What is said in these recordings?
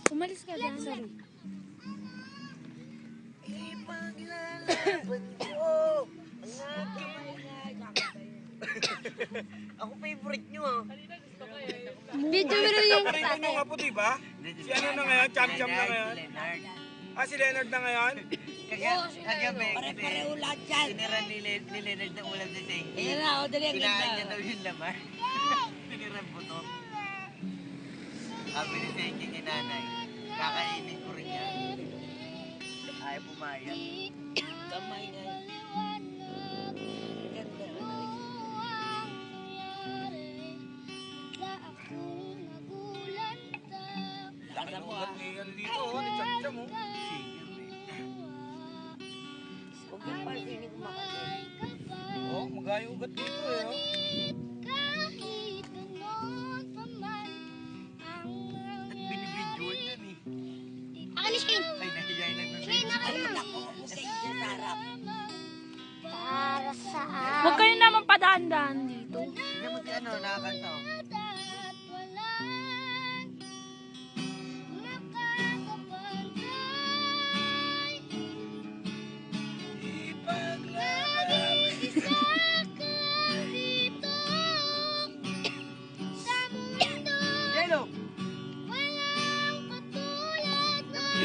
Umalis ka dyan. Sorry. Ipaglalaban ko ang Ako favorite nyo ah. Video mo rin yung Paborito nyo nga po, diba? Si ano na ngayon? Cham-cham na ngayon? Ah, si Leonard na ngayon? Kagabi, Pare-pareho lahat yan. tiniran ni Leonard ng ulam ni Sengi. Ayan na, o dali ang Kinain niya ganda. daw yung laman. Tiniran po to. Sabi ni Sengi ni nanay, kakainin ko rin yan. Ayaw pumayag. Kamay na yun. Ganda. Lasa mo ah. May ano dito, oh, ni Cham-cham, oh. Huwag yung pansinin kumakain. Oh, magayo ugat dito, eh, oh. At binibidyoan yan eh. Akalis kayo. Ay, nahiyain lang ng Ay, naku. Kasi yan sarap. Para saan? Huwag kayo naman padaan-daan dito. Hindi mo si ano, nakakanta oh. Yelo!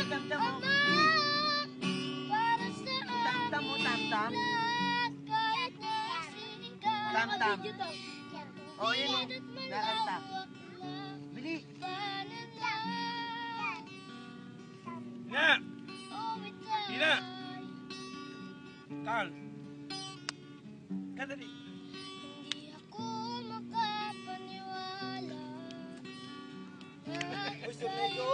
Tamtam mo. Tamtam mo, tamtam. Tamtam. Oh, yun oh. Nakanta. Bili. Ina! Ina! Carl! Kadali! Gusto mo ito?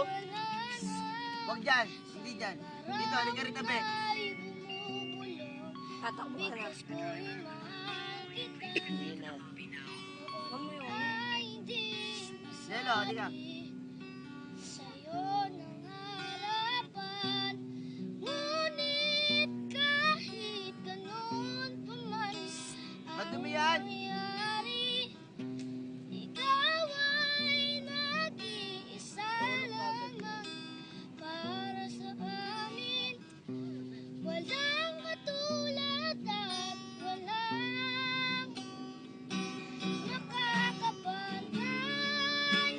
Huwag dyan. Hindi dyan. Dito, halika rin tabi. Tatakbo ka na. Hindi na. Huwag mo yun. Lelo, halika. Sa'yo ng harapan, ngunit kahit ganun pa man Madumi yan. mangyari, ikaw ay nag-iisa lamang para sa amin. Walang katulad at walang nakakapantay.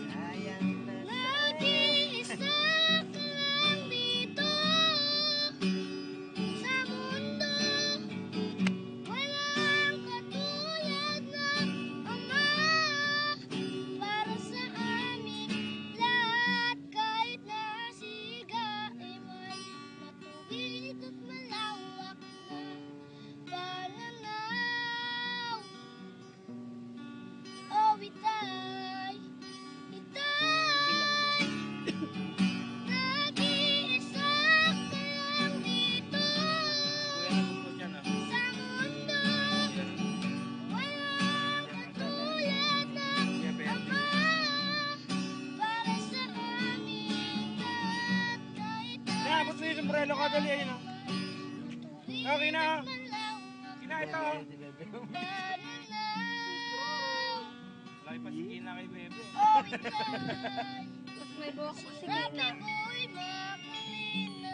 Sayang na Nag-iisa ka lang dito sa mundo. Walang katulad ng Ama para sa amin lahat. Kahit nasigain man, matuwid at malawak na pananaw. Oh, itay, itay, nag-iisa ka lang dito Kuya, nabukod yan, ah. sa mundo. Walang katulad ng Kuya, Bernie. Ama para sa amin lahat. Kahit Ina, gusto yung sombrero ka, dali, ayun, oh. Okay na, oh. malawak Ina, ito, oh. pananaw. Laki pa si Ina kay Bebe. Oh, itay, May buhok ko si sabi Gina. ko'y mapaminay.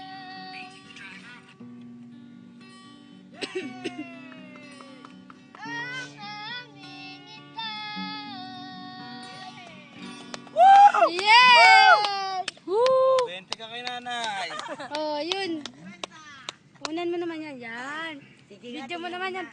Ang aming itay. Yes! Woo! 20 ka kay nanay. Oh, yun. Unan mo naman yan. Yan. Video mo naman yan.